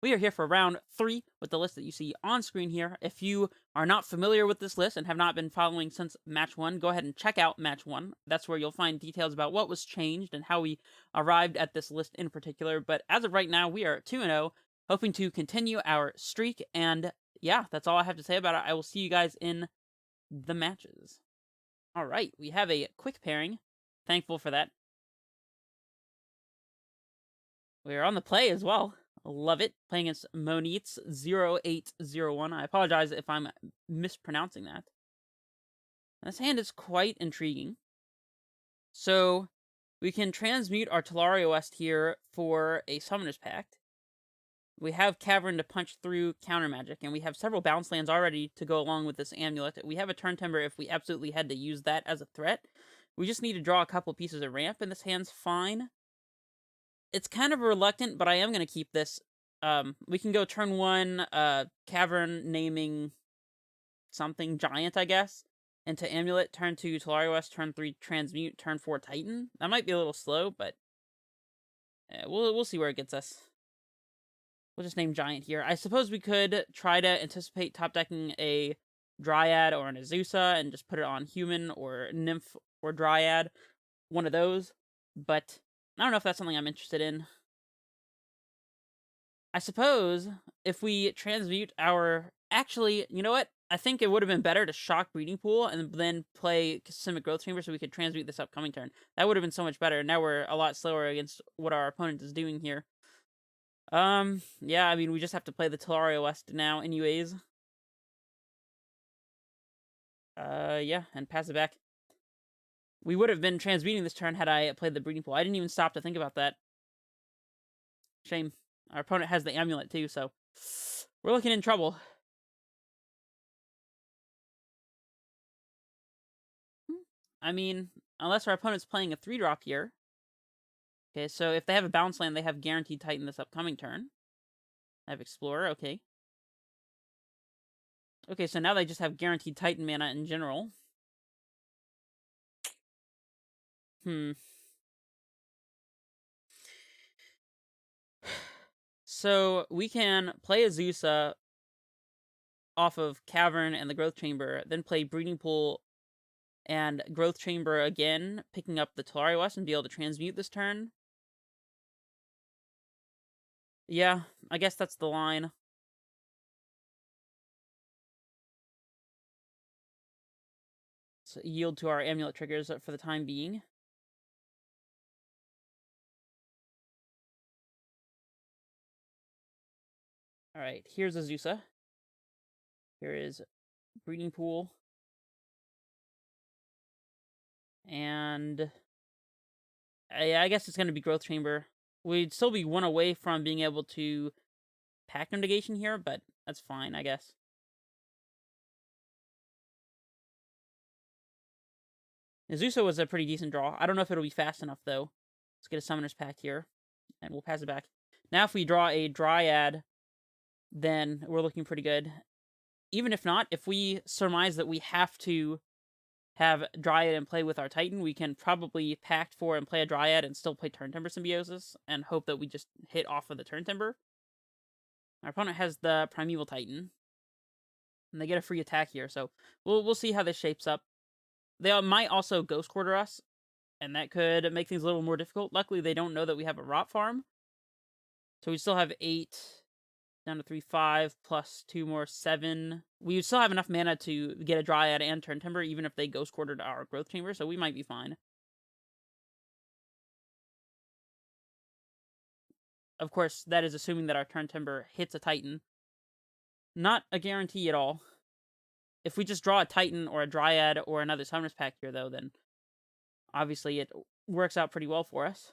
We are here for round 3 with the list that you see on screen here. If you are not familiar with this list and have not been following since match 1, go ahead and check out match 1. That's where you'll find details about what was changed and how we arrived at this list in particular. But as of right now, we are 2-0, hoping to continue our streak. And yeah, that's all I have to say about it. I will see you guys in the matches. All right, we have a quick pairing. Thankful for that. We're on the play as well. Love it. Playing against Monitz 0801. I apologize if I'm mispronouncing that. This hand is quite intriguing. So, we can transmute our Talaria West here for a Summoner's Pact. We have Cavern to punch through counter magic, and we have several bounce lands already to go along with this amulet. We have a Turn Timber if we absolutely had to use that as a threat. We just need to draw a couple pieces of ramp, and this hand's fine. It's kind of reluctant, but I am going to keep this. We can go turn 1, Cavern naming something giant, I guess, into Amulet, turn 2, Talaria West, turn 3, Transmute, turn 4, Titan. That might be a little slow, but we'll see where it gets us. We'll just name giant here. I suppose we could try to anticipate top decking a Dryad or an Azusa and just put it on Human or Nymph or Dryad, one of those, but I don't know if that's something I'm interested in. I suppose if we transmute our... Actually, you know what? I think it would have been better to shock Breeding Pool and then play Cosmic Growth Chamber so we could transmute this upcoming turn. That would have been so much better. Now we're a lot slower against what our opponent is doing here. Yeah, I mean, we just have to play the Talaria West now anyways. Yeah, and pass it back. We would have been transmuting this turn had I played the Breeding Pool. I didn't even stop to think about that. Shame. Our opponent has the Amulet too, so we're looking in trouble. I mean, unless our opponent's playing a 3-drop here. Okay, so if they have a bounce land, they have Guaranteed Titan this upcoming turn. I have Explorer, okay. Okay, so now they just have Guaranteed Titan mana in general. So we can play Azusa off of Cavern and the Growth Chamber, then play Breeding Pool and Growth Chamber again, picking up the Talaria West and be able to transmute this turn. Yeah, I guess that's the line. So yield to our Amulet triggers for the time being. Alright, here's Azusa. Here is Breeding Pool. And I guess it's going to be Growth Chamber. We'd still be one away from being able to pack negation here, but that's fine, I guess. Azusa was a pretty decent draw. I don't know if it'll be fast enough, though. Let's get a Summoner's Pact here, and we'll pass it back. Now if we draw a Dryad, then we're looking pretty good. Even if not, if we surmise that we have to have Dryad and play with our Titan, we can probably Pact for and play a Dryad and still play Turn Timber Symbiosis, and hope that we just hit off of the Turn Timber. Our opponent has the Primeval Titan, and they get a free attack here, so we'll see how this shapes up. They might also Ghost Quarter us, and that could make things a little more difficult. Luckily, they don't know that we have a Rot Farm, so we still have 8, down to 3, 5, plus 2 more, 7. We still have enough mana to get a Dryad and Turn Timber, even if they Ghost Quartered our Growth Chamber, so we might be fine. Of course, that is assuming that our Turn Timber hits a Titan. Not a guarantee at all. If we just draw a Titan or a Dryad or another Summoner's Pact here, though, then obviously it works out pretty well for us.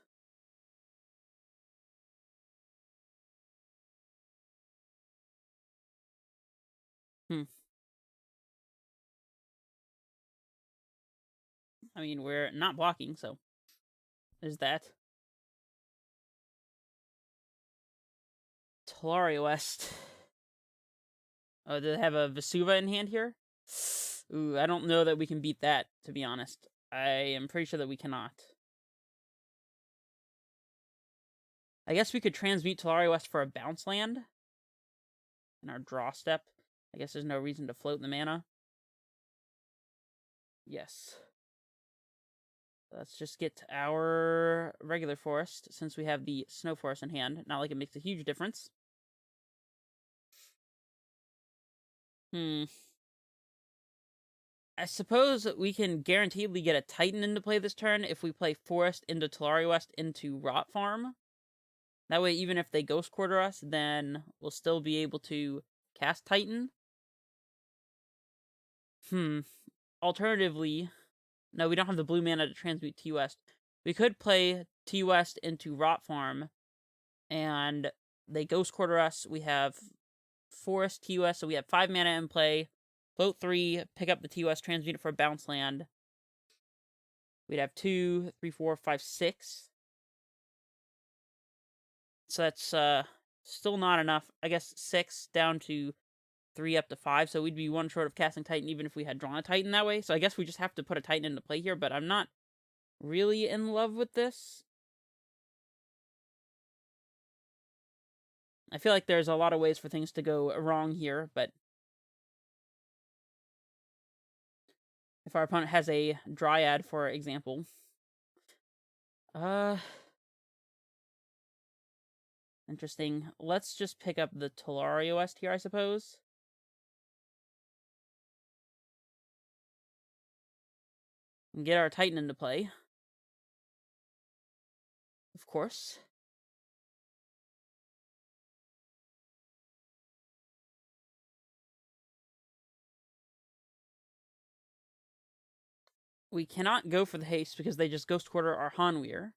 I mean, we're not blocking, so there's that. Talaria West. Oh, do they have a Vesuva in hand here? Ooh, I don't know that we can beat that, to be honest. I am pretty sure that we cannot. I guess we could transmute Talaria West for a bounce land. in our draw step. I guess there's no reason to float the mana. Yes. Let's just get our regular forest, since we have the snow forest in hand. Not like it makes a huge difference. I suppose we can guaranteedly get a Titan into play this turn if we play Forest into Tolari West into Rot Farm. That way, even if they Ghost Quarter us, then we'll still be able to cast Titan. Alternatively, no, we don't have the blue mana to transmute T-West. We could play T-West into Rot Farm, and they Ghost Quarter us. We have Forest T-West, so we have 5 mana in play. Float 3, pick up the T-West, transmute it for a bounce land. We'd have 2, 3, 4, 5, 6. So that's still not enough. I guess 6 down to 3 up to 5. So we'd be 1 short of casting Titan even if we had drawn a Titan that way. So I guess we just have to put a Titan into play here, but I'm not really in love with this. I feel like there's a lot of ways for things to go wrong here, but if our opponent has a Dryad, for example, interesting. Let's just pick up the Tolaria West here, I suppose. And get our Titan into play. Of course. We cannot go for the haste because they just Ghost Quarter our Hanweir.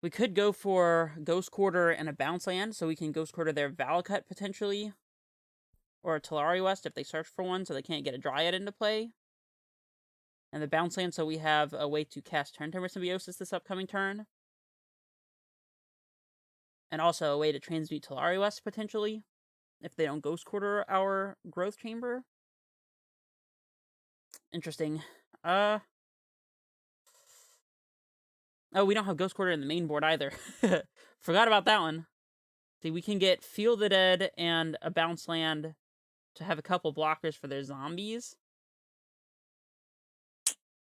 We could go for Ghost Quarter and a bounce land, so we can Ghost Quarter their Valakut potentially. Or a Tolari West if they search for one, so they can't get a Dryad into play. And the bounce land, so we have a way to cast Turn Timber Symbiosis this upcoming turn. And also a way to transmute Tolari West potentially, if they don't Ghost Quarter our Growth Chamber. Interesting. Oh, we don't have Ghost Quarter in the main board either. Forgot about that one. See, we can get Feel the Dead and a bounce land to have a couple blockers for their zombies.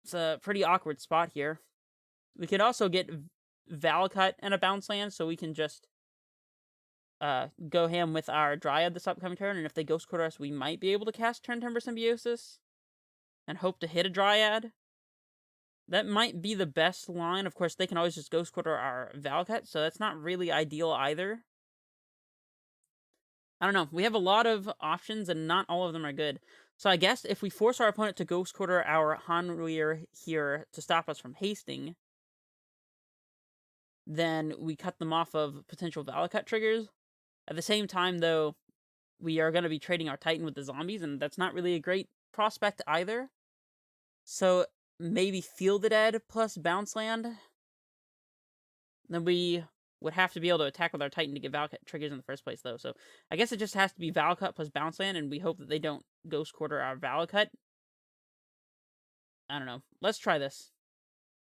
It's a pretty awkward spot here. We could also get Valakut and a bounce land, so we can just go ham with our Dryad this upcoming turn, and if they Ghost Quarter us, we might be able to cast Turn Timber Symbiosis and hope to hit a Dryad. That might be the best line. Of course, they can always just Ghost Quarter our Valakut, so that's not really ideal either. I don't know. We have a lot of options, and not all of them are good. So I guess if we force our opponent to Ghost Quarter our Hanweir here to stop us from hasting, then we cut them off of potential Valakut triggers. At the same time, though, we are going to be trading our Titan with the zombies, and that's not really a great prospect either. So maybe Feel the Dead plus bounce land. Then we would have to be able to attack with our Titan to get Valakut triggers in the first place, though. So I guess it just has to be Valakut plus bounce land, and we hope that they don't Ghost Quarter our Valakut. I don't know. Let's try this.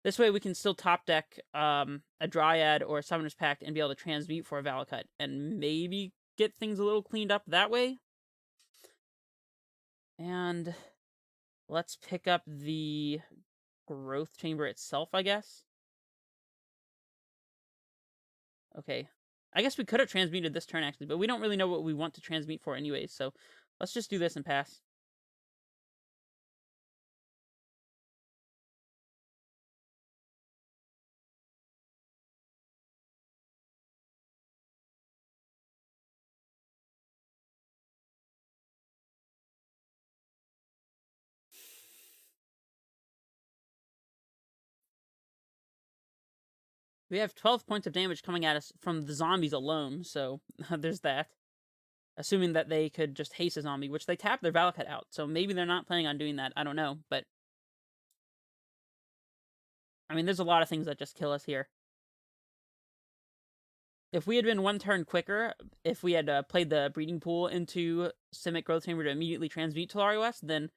This way we can still top deck a Dryad or a Summoner's Pact and be able to transmute for a Valakut, and maybe get things a little cleaned up that way. And let's pick up the Growth Chamber itself, I guess. Okay. I guess we could have transmuted this turn, actually, but we don't really know what we want to transmute for anyways, so let's just do this and pass. We have 12 points of damage coming at us from the zombies alone, so there's that. Assuming that they could just haste a zombie, which they tap their Valakut out, so maybe they're not planning on doing that, I don't know, but... I mean, there's a lot of things that just kill us here. If we had been 1 turn quicker, if we had played the Breeding Pool into Simic Growth Chamber to immediately transmute Tolari West, then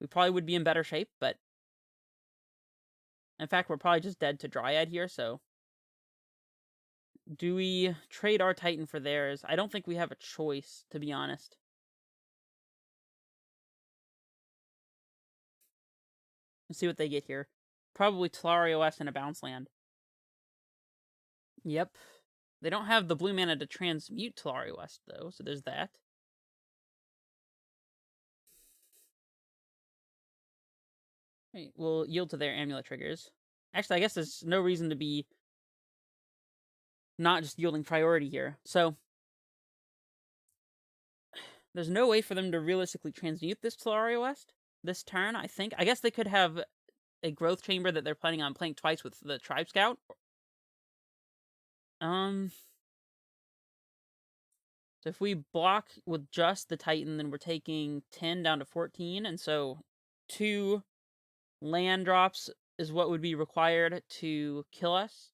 we probably would be in better shape, but... In fact, we're probably just dead to Dryad here, so... Do we trade our Titan for theirs? I don't think we have a choice, to be honest. Let's see what they get here. Probably Telaria West and a bounce land. Yep. They don't have the blue mana to transmute Telaria West, though, so there's that. Right, we'll yield to their amulet triggers. Actually, I guess there's no reason to be not just yielding priority here. So, there's no way for them to realistically transmute this Telaria West this turn, I think. I guess they could have a growth chamber that they're planning on playing twice with the Tribe Scout. So if we block with just the Titan, then we're taking 10 down to 14, and so 2 land drops is what would be required to kill us.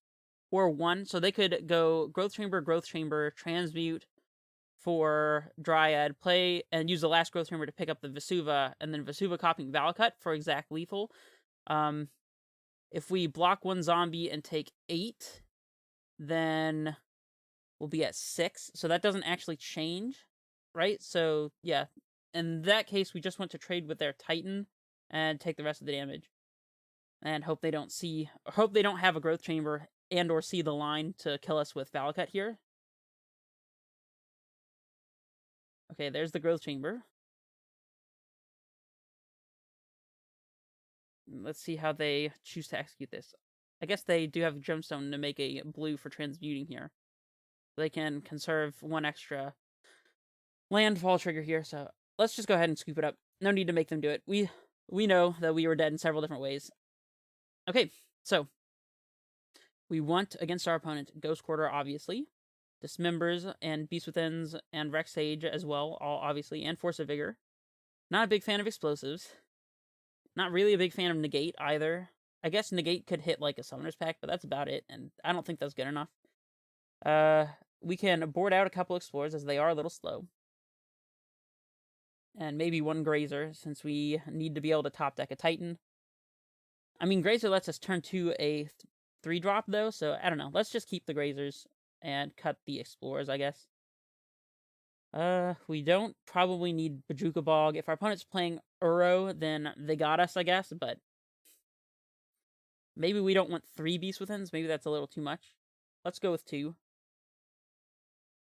Or 1, so they could go Growth Chamber, Transmute for Dryad, play, and use the last Growth Chamber to pick up the Vesuva, and then Vesuva copying Valakut for exact lethal. If we block 1 zombie and take 8, then we'll be at 6, so that doesn't actually change, right? So, yeah, in that case, we just want to trade with their Titan and take the rest of the damage. And hope they don't have a Growth Chamber and or see the line to kill us with Valakut here. Okay, there's the Growth Chamber. Let's see how they choose to execute this. I guess they do have Gemstone to make a blue for transmuting here. They can conserve 1 extra landfall trigger here, so let's just go ahead and scoop it up. No need to make them do it. We know that we were dead in several different ways. Okay, so we want against our opponent Ghost Quarter, obviously, Dismembers and Beast Withins and Rex Sage as well, all obviously, and Force of Vigor. Not a big fan of explosives. Not really a big fan of Negate either. I guess Negate could hit like a Summoner's Pact, but that's about it, and I don't think that's good enough. We can board out a couple Explorers as they are a little slow. And maybe 1 Grazer, since we need to be able to top deck a Titan. I mean, Grazer lets us turn to a 3-drop, though, so I don't know. Let's just keep the Grazers and cut the Explorers, I guess. We don't probably need Bajuka Bog. If our opponent's playing Uro, then they got us, I guess, but maybe we don't want 3 Beast Withins. Maybe that's a little too much. Let's go with 2.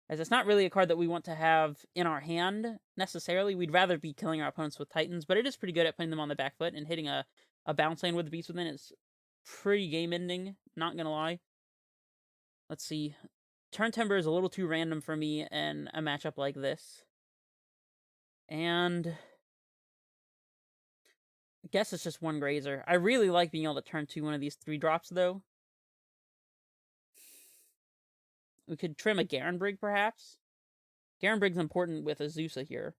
As it's not really a card that we want to have in our hand, necessarily. We'd rather be killing our opponents with Titans, but it is pretty good at putting them on the back foot, and hitting a bounce lane with the Beast Within is pretty game-ending, not gonna lie. Let's see. Turn Timber is a little too random for me in a matchup like this. And I guess it's just 1 Grazer. I really like being able to turn to one of these 3-drops, though. We could trim a Garen Brig, perhaps. Garen Brig's important with Azusa here.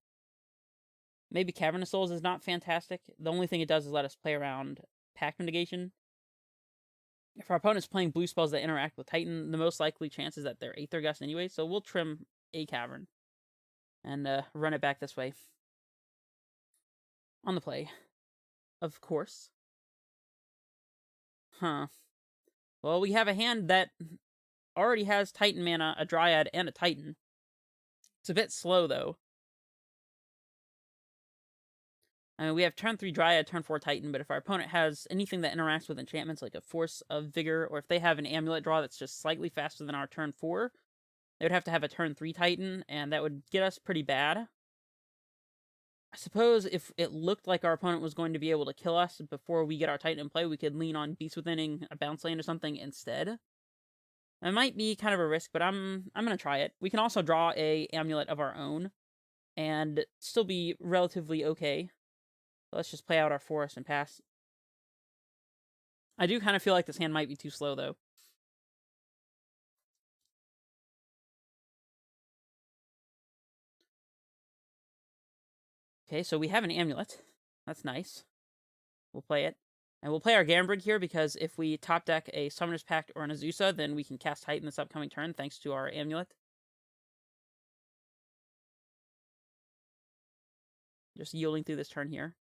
Maybe Cavernous Souls is not fantastic. The only thing it does is let us play around Pact Negation. If our opponent's playing blue spells that interact with Titan, the most likely chance is that they're Aether Gust anyway, so we'll trim a Cavern. And run it back this way. On the play. Of course. Huh. Well, we have a hand that already has Titan mana, a Dryad, and a Titan. It's a bit slow, though. I mean, we have turn 3 Dryad, turn 4 Titan, but if our opponent has anything that interacts with enchantments, like a Force of Vigor, or if they have an Amulet draw that's just slightly faster than our turn 4, they would have to have a turn 3 Titan, and that would get us pretty bad. I suppose if it looked like our opponent was going to be able to kill us before we get our Titan in play, we could lean on Beast Withining a bounce lane or something instead. It might be kind of a risk, but I'm gonna try it. We can also draw a amulet of our own and still be relatively okay. Let's just play out our forest and pass. I do kind of feel like this hand might be too slow, though. Okay, so we have an amulet. That's nice. We'll play it. And we'll play our Gambrig here, because if we top deck a Summoner's Pact or an Azusa, then we can cast Titan this upcoming turn, thanks to our amulet. Just yielding through this turn here.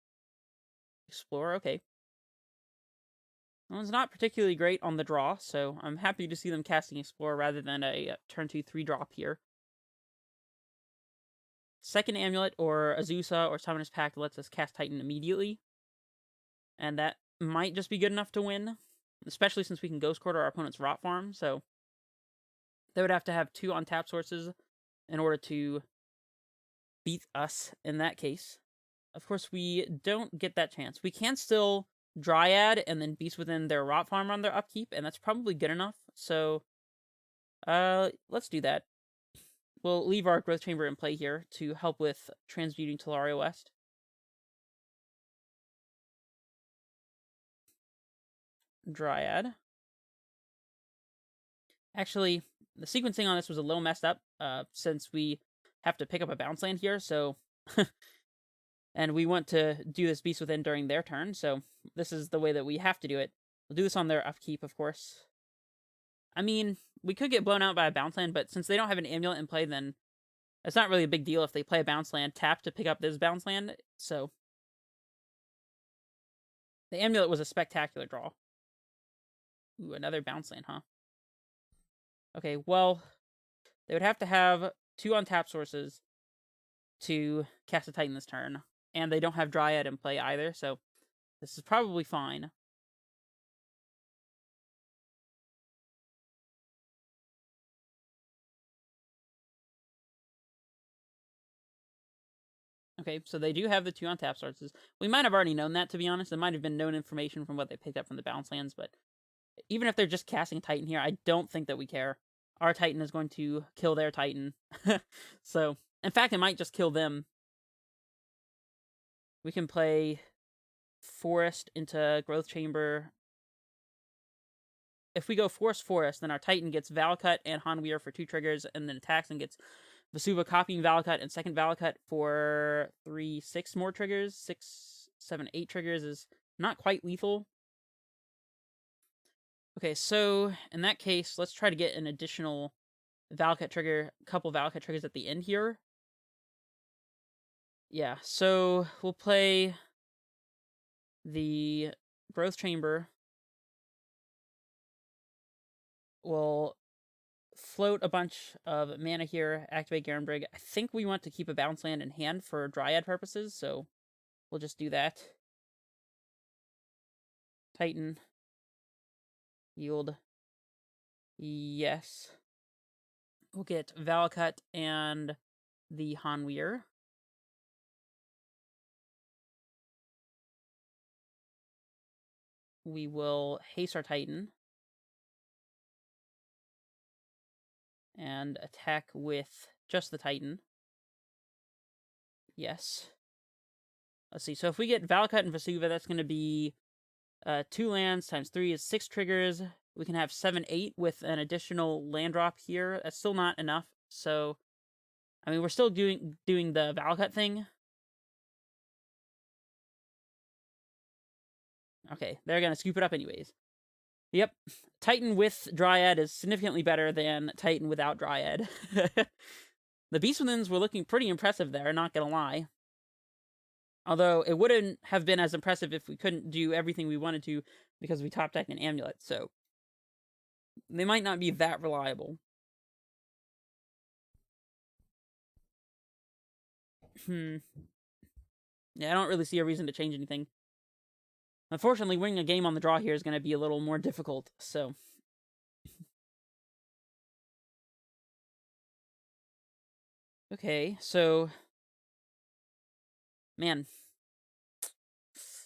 Explore, okay. Well, it's not particularly great on the draw, so I'm happy to see them casting Explore rather than a turn 2 3-drop here. Second Amulet or Azusa or Summoner's Pact lets us cast Titan immediately. And that might just be good enough to win, especially since we can Ghost Quarter our opponent's Rot Farm, so they would have to have 2 untap sources in order to beat us in that case. Of course, we don't get that chance. We can still Dryad and then Beast Within their Rot Farm on their upkeep, and that's probably good enough, so let's do that. We'll leave our Growth Chamber in play here to help with transmuting Talaria West. Dryad. Actually, the sequencing on this was a little messed up, since we have to pick up a bounce land here, so... and we want to do this Beast Within during their turn, so this is the way that we have to do it. We'll do this on their upkeep, of course. I mean, we could get blown out by a bounce land, but since they don't have an Amulet in play, then it's not really a big deal if they play a bounce land, tap to pick up this bounce land, so... The Amulet was a spectacular draw. Ooh, another bounce land, huh? Okay, well, they would have to have 2 untap sources to cast a Titan this turn, and they don't have Dryad in play either, so this is probably fine. Okay, so they do have the 2 untap sources. We might have already known that, to be honest. It might have been known information from what they picked up from the bounce lands, but even if they're just casting Titan here, I don't think that we care. Our Titan is going to kill their Titan. So, in fact, it might just kill them. We can play Forest into Growth Chamber. If we go Forest, then our Titan gets Valcut and Hanweir for 2 triggers, and then attacks and gets Vesuva copying Valcut and second Valcut for 6 more triggers. 6, 7, 8 triggers is not quite lethal. Okay, so in that case, let's try to get an additional Valcut trigger, couple Valcut triggers at the end here. Yeah, so we'll play the Growth Chamber. We'll float a bunch of mana here, activate Garenbrig. I think we want to keep a bounce land in hand for Dryad purposes, so we'll just do that. Titan. Yield. Yes. We'll get Valcut and the Hanweir. We will haste our Titan. And attack with just the Titan. Yes. Let's see. So if we get Valcut and Vesuva, that's going to be 2 lands times 3 is 6 triggers. We can have 7, 8 with an additional land drop here. That's still not enough. So, I mean, we're still doing the Valcut thing. Okay, they're going to scoop it up anyways. Yep. Titan with Dryad is significantly better than Titan without Dryad. The Beast Withins were looking pretty impressive there, not gonna lie. Although, it wouldn't have been as impressive if we couldn't do everything we wanted to because we top decked an Amulet, so... they might not be that reliable. Yeah, I don't really see a reason to change anything. Unfortunately, winning a game on the draw here is going to be a little more difficult, so... Okay, so... man.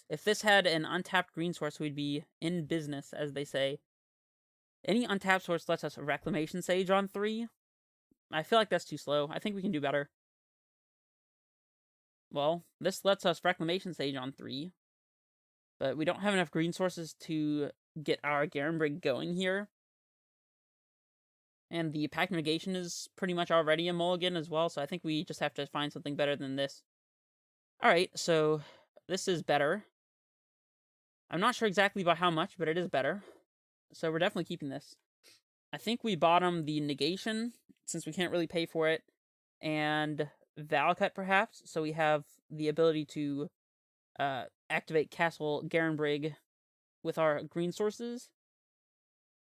If this had an untapped green source, we'd be in business, as they say. Any untapped source lets us Reclamation Sage on 3. I feel like that's too slow. I think we can do better. Well, this lets us Reclamation Sage on 3. But we don't have enough green sources to get our Garenbrig going here. And the Pact Negation is pretty much already a mulligan as well, so I think we just have to find something better than this. Alright, so this is better. I'm not sure exactly by how much, but it is better. So we're definitely keeping this. I think we bottom the Negation, since we can't really pay for it, and Valcut perhaps, so we have the ability to activate Castle Garenbrig with our green sources.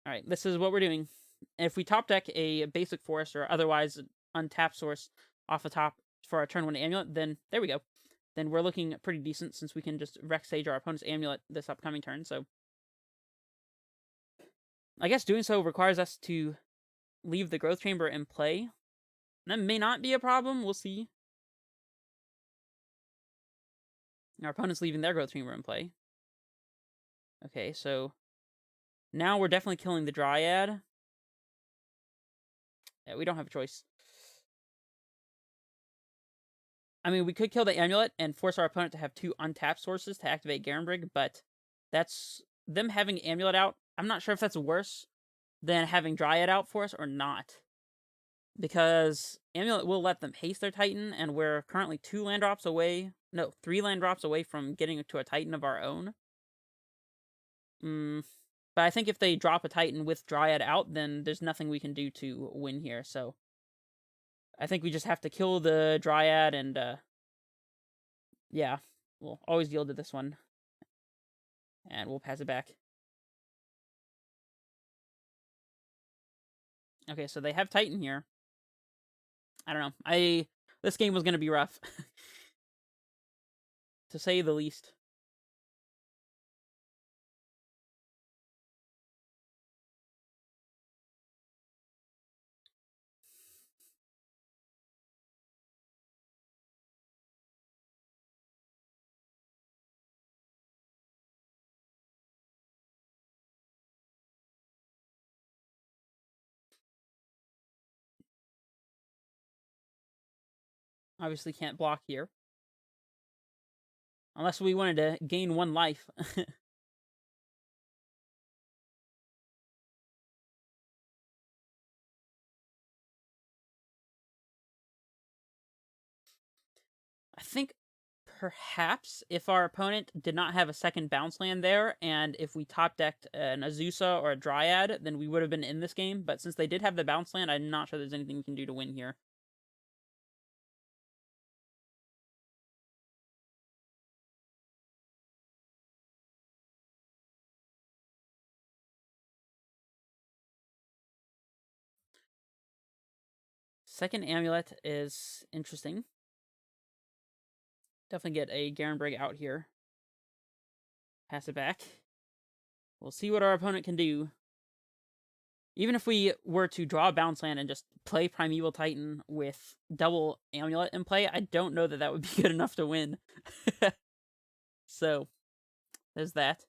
Alright, this is what we're doing. If we top deck a basic forest or otherwise untapped source off the top for our turn 1 amulet, then there we go. Then we're looking pretty decent since we can just Rex Sage our opponent's amulet this upcoming turn, so I guess doing so requires us to leave the growth chamber in play. That may not be a problem, we'll see. Our opponent's leaving their growth chamber in play. Okay, so now we're definitely killing the Dryad. Yeah, we don't have a choice. I mean, we could kill the amulet and force our opponent to have 2 untapped sources to activate Garenbrig, but that's them having amulet out. I'm not sure if that's worse than having Dryad out for us or not. Because amulet will let them haste their Titan, and we're currently 3 land drops away from getting to a Titan of our own. But I think if they drop a Titan with Dryad out, then there's nothing we can do to win here, so I think we just have to kill the Dryad and, yeah, we'll always yield to this one. And we'll pass it back. Okay, so they have Titan here. I don't know. This game was going to be rough. To say the least. Obviously can't block here. Unless we wanted to gain 1 life. I think perhaps if our opponent did not have a second bounce land there, and if we top decked an Azusa or a Dryad, then we would have been in this game. But since they did have the bounce land, I'm not sure there's anything we can do to win here. Second amulet is interesting. Definitely get a Garenbrig out here. Pass it back. We'll see what our opponent can do. Even if we were to draw a bounce land and just play Primeval Titan with double amulet in play, I don't know that that would be good enough to win. So, there's that.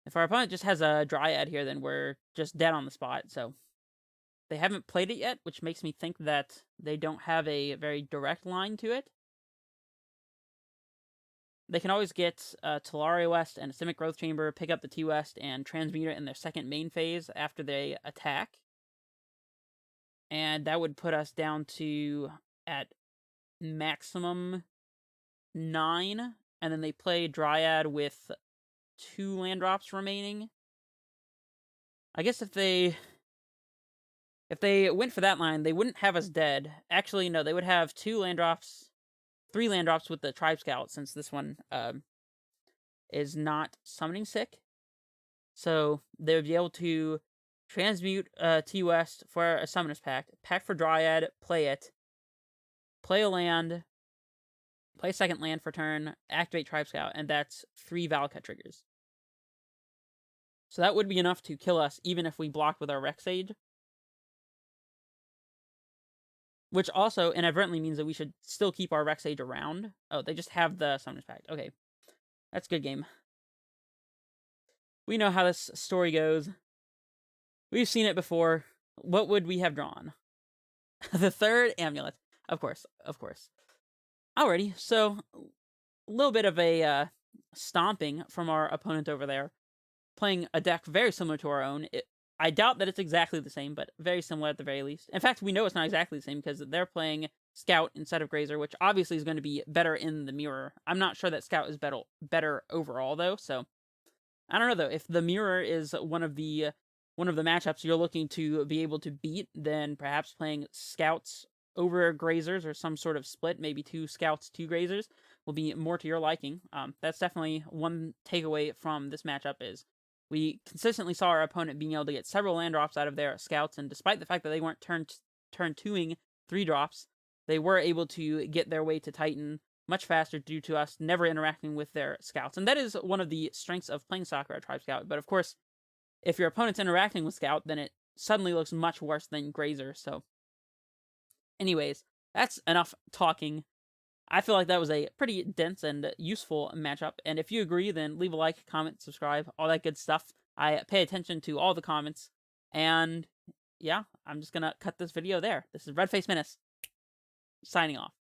If our opponent just has a Dryad here, then we're just dead on the spot, so they haven't played it yet, which makes me think that they don't have a very direct line to it. They can always get Talaria West and a Simic Growth Chamber, pick up the T-West, and transmute it in their second main phase after they attack. And that would put us down to, at maximum, 9. And then they play Dryad with 2 land drops remaining. I guess if they went for that line, they wouldn't have us dead. Actually, no, they would have 2 land drops, 3 land drops with the Tribe Scout, since this one is not summoning sick. So they would be able to transmute T-West for a Summoner's Pact, pack for Dryad, play it, play a land, play a second land for turn, activate Tribe Scout, and that's 3 Valakut triggers. So that would be enough to kill us, even if we blocked with our Rex Sage. Which also inadvertently means that we should still keep our Rex Sage around. Oh, they just have the Summoner's Pact. Okay. That's a good game. We know how this story goes. We've seen it before. What would we have drawn? The third amulet. Of course, of course. Alrighty, so a little bit of a stomping from our opponent over there. Playing a deck very similar to our own. I doubt that it's exactly the same, but very similar at the very least. In fact, we know it's not exactly the same because they're playing Scout instead of Grazer, which obviously is going to be better in the mirror. I'm not sure that Scout is better overall, though, so I don't know, though. If the mirror is one of the matchups you're looking to be able to beat, then perhaps playing Scouts over Grazers or some sort of split, maybe 2 Scouts, 2 Grazers, will be more to your liking. That's definitely one takeaway from this matchup is we consistently saw our opponent being able to get several land drops out of their scouts, and despite the fact that they weren't turn 2ing 3 drops, they were able to get their way to Titan much faster due to us never interacting with their scouts. And that is one of the strengths of playing soccer at Tribe Scout. But of course, if your opponent's interacting with Scout, then it suddenly looks much worse than Grazer. So anyways, that's enough talking. I feel like that was a pretty dense and useful matchup. And if you agree, then leave a like, comment, subscribe, all that good stuff. I pay attention to all the comments. And yeah, I'm just going to cut this video there. This is Redface Menace, signing off.